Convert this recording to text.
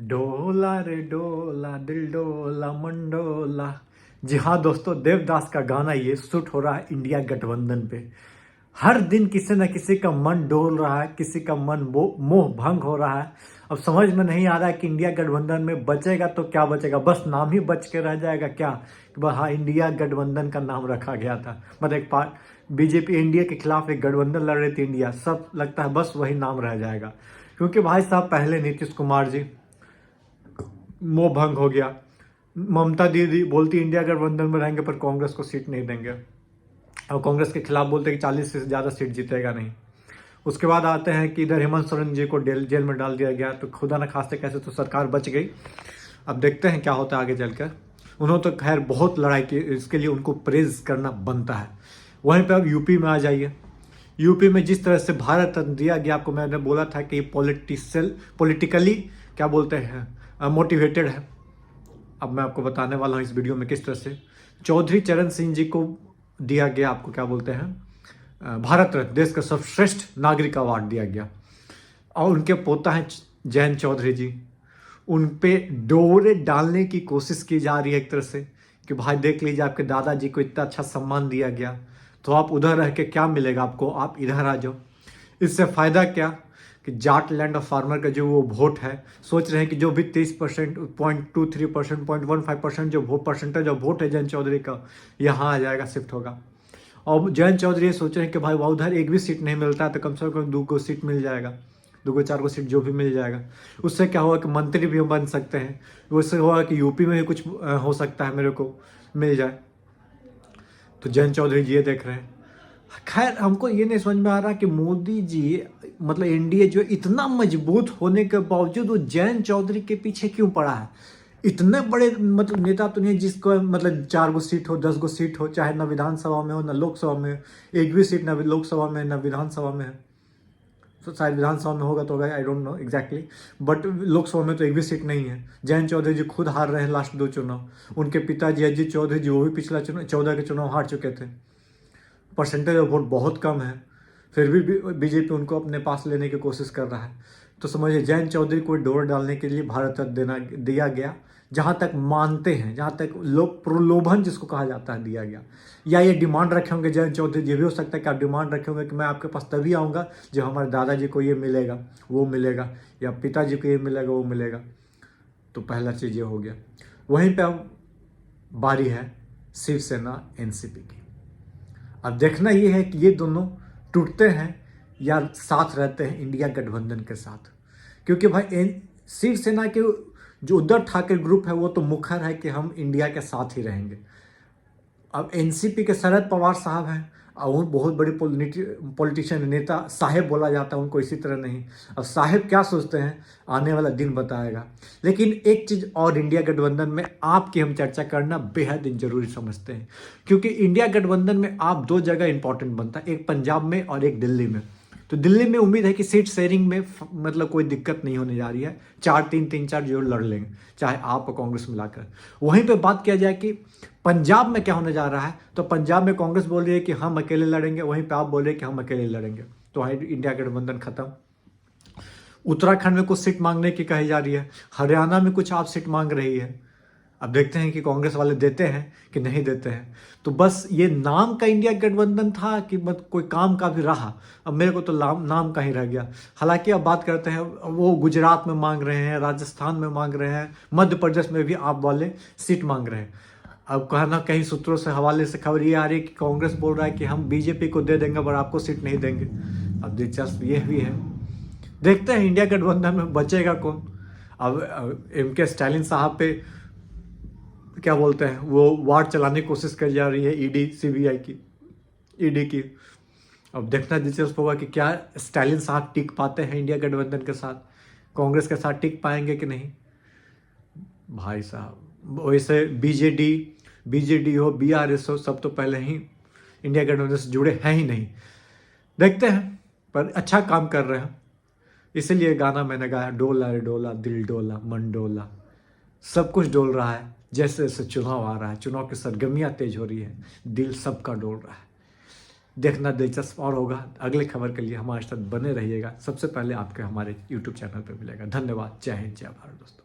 डोला रे डोला दिल डोला मन डोला। जी हाँ दोस्तों, देवदास का गाना ये शूट हो रहा है इंडिया गठबंधन पे। हर दिन किसी न किसी का मन डोल रहा है, किसी का मन मोह भंग हो रहा है। अब समझ में नहीं आ रहा है कि इंडिया गठबंधन में बचेगा तो क्या बचेगा, बस नाम ही बच के रह जाएगा क्या कि बस हाँ इंडिया गठबंधन का नाम रखा गया था। मतलब एक बीजेपी इंडिया के खिलाफ एक गठबंधन लड़ रही थी इंडिया, सब लगता है बस वही नाम रह जाएगा। क्योंकि भाई साहब पहले नीतीश कुमार जी मोह भंग हो गया, ममता दीदी बोलती इंडिया गठबंधन में रहेंगे पर कांग्रेस को सीट नहीं देंगे, और कांग्रेस के खिलाफ बोलते कि 40 से ज़्यादा सीट जीतेगा नहीं। उसके बाद आते हैं कि इधर हेमंत सोरेन जी को जेल में डाल दिया गया, तो खुदा न खास्ते कैसे तो सरकार बच गई। अब देखते हैं क्या होता है आगे चलकर। उन्होंने तो खैर बहुत लड़ाई की, इसके लिए उनको प्रेज करना बनता है। वहीं पर अब यूपी में आ जाइए। यूपी में जिस तरह से भारत रत्न दिया गया, आपको मैंने बोला था कि पॉलिटिकली क्या बोलते हैं मोटिवेटेड है। अब मैं आपको बताने वाला हूँ इस वीडियो में किस तरह से चौधरी चरण सिंह जी को दिया गया, आपको क्या बोलते हैं भारत रत्न, देश का सर्वश्रेष्ठ नागरिक अवार्ड दिया गया। और उनके पोता हैं जयंत चौधरी जी, उन पे डोरे डालने की कोशिश की जा रही है एक तरह से कि भाई देख लीजिए आपके दादाजी को इतना अच्छा सम्मान दिया गया, तो आप उधर रह के क्या मिलेगा आपको, आप इधर आ जाओ। इससे फ़ायदा क्या कि जाट लैंड ऑफ फार्मर का जो वो वोट है, सोच रहे हैं कि जो भी 30%, 0.23%, 0.15% जो वोट परसेंटेज ऑफ वोट है जयंत चौधरी का, यहाँ आ जाएगा, शिफ्ट होगा। और जयंत चौधरी ये सोच रहे हैं कि भाई वह उधर एक भी सीट नहीं मिलता है तो कम से कम 2 सीट मिल जाएगा, 2 4 सीट जो भी मिल जाएगा। उससे क्या होगा कि मंत्री भी बन सकते हैं, उससे होगा कि यूपी में भी कुछ हो सकता है मेरे को मिल जाए। तो जयंत चौधरी जी ये देख रहे हैं। खैर हमको ये नहीं समझ में आ रहा कि मोदी जी मतलब एनडीए जो इतना मजबूत होने के बावजूद वो जयंत चौधरी के पीछे क्यों पड़ा है। इतने बड़े मतलब नेता तो नहीं जिसको मतलब 4 सीट हो, 10 सीट हो, चाहे ना विधानसभा में हो ना लोकसभा में, एक भी सीट ना लोकसभा में ना विधानसभा में है। तो शायद विधानसभा में होगा तो होगा, I don't know exactly, but Lok Sabha में तो एक भी सीट नहीं है। जयंत चौधरी जी खुद हार रहे हैं लास्ट 2 चुनाव। उनके पिताजी अजीत चौधरी जी वो भी पिछला चुनाव 14 के चुनाव हार चुके थे। परसेंटेज ऑफ वोट बहुत कम है, फिर भी बीजेपी उनको अपने पास लेने की कोशिश कर रहा है। तो समझिए जयंत चौधरी को डोर डालने के लिए भारत रत्न दिया गया, जहाँ तक मानते हैं, जहाँ तक लोग प्रलोभन जिसको कहा जाता है दिया गया। या ये डिमांड रखे होंगे जयंत चौधरी जी, भी हो सकता है कि आप डिमांड रखे होंगे कि मैं आपके पास तभी आऊँगा जब हमारे दादाजी को ये मिलेगा वो मिलेगा, या पिताजी को ये मिलेगा वो मिलेगा। तो पहला चीज़ ये हो गया। वहीं पर अब बारी है शिवसेना एनसीपी की। अब देखना ये है कि ये दोनों टूटते हैं या साथ रहते हैं इंडिया गठबंधन के साथ। क्योंकि भाई शिवसेना के जो उद्धव ठाकरे ग्रुप है वो तो मुखर है कि हम इंडिया के साथ ही रहेंगे। अब एनसीपी के शरद पवार साहब हैं, और वो बहुत बड़े पॉलिटिशियन नेता, साहेब बोला जाता है उनको, इसी तरह नहीं। अब साहेब क्या सोचते हैं आने वाला दिन बताएगा। लेकिन एक चीज़ और इंडिया गठबंधन में आपकी हम चर्चा करना बेहद जरूरी समझते हैं, क्योंकि इंडिया गठबंधन में आप 2 जगह इंपॉर्टेंट बनता है, एक पंजाब में और एक दिल्ली में। तो दिल्ली में उम्मीद है कि सीट शेयरिंग में मतलब कोई दिक्कत नहीं होने जा रही है, 4-3-3-4 जो लड़ लेंगे, चाहे आप और कांग्रेस मिलाकर। वहीं पे बात किया जाए कि पंजाब में क्या होने जा रहा है, तो पंजाब में कांग्रेस बोल रही है कि हम अकेले लड़ेंगे, वहीं पे आप बोल रहे हैं कि हम अकेले लड़ेंगे, तो वहीं इंडिया गठबंधन खत्म। उत्तराखंड में कुछ सीट मांगने की कही जा रही है, हरियाणा में कुछ आप सीट मांग रही है। अब देखते हैं कि कांग्रेस वाले देते हैं कि नहीं देते हैं। तो बस ये नाम का इंडिया गठबंधन था कि मत कोई काम का भी रहा, अब मेरे को तो नाम का ही रह गया। हालांकि अब बात करते हैं, वो गुजरात में मांग रहे हैं, राजस्थान में मांग रहे हैं, मध्य प्रदेश में भी आप वाले सीट मांग रहे हैं। अब कहीं ना कहीं सूत्रों से हवाले से खबर ये आ रही है कि कांग्रेस बोल रहा है कि हम बीजेपी को दे देंगे पर आपको सीट नहीं देंगे। अब दिलचस्प ये भी है, देखते हैं इंडिया गठबंधन में बचेगा कौन। अब MK स्टालिन साहब पे क्या बोलते हैं वो वार चलाने की कोशिश की जा रही है CBI की, ईडी की। अब देखना दिलचस्प होगा कि क्या स्टालिन साहब टिक पाते हैं इंडिया गठबंधन के साथ, कांग्रेस के साथ टिक पाएंगे कि नहीं। भाई साहब वैसे बीजेडी हो, BRS हो, सब तो पहले ही इंडिया गठबंधन से जुड़े हैं ही नहीं। देखते हैं, पर अच्छा काम कर रहे हैं, इसीलिए गाना मैंने गाया, डोला रे डोला दिल डोला मन डोला। सब कुछ डोल रहा है, जैसे जैसे चुनाव आ रहा है, चुनाव की सरगर्मियाँ तेज हो रही है, दिल सबका डोल रहा है। देखना दिलचस्प और होगा। अगले खबर के लिए हमारे साथ बने रहिएगा, सबसे पहले आपके हमारे YouTube चैनल पर मिलेगा। धन्यवाद, जय हिंद, जय भारत दोस्तों।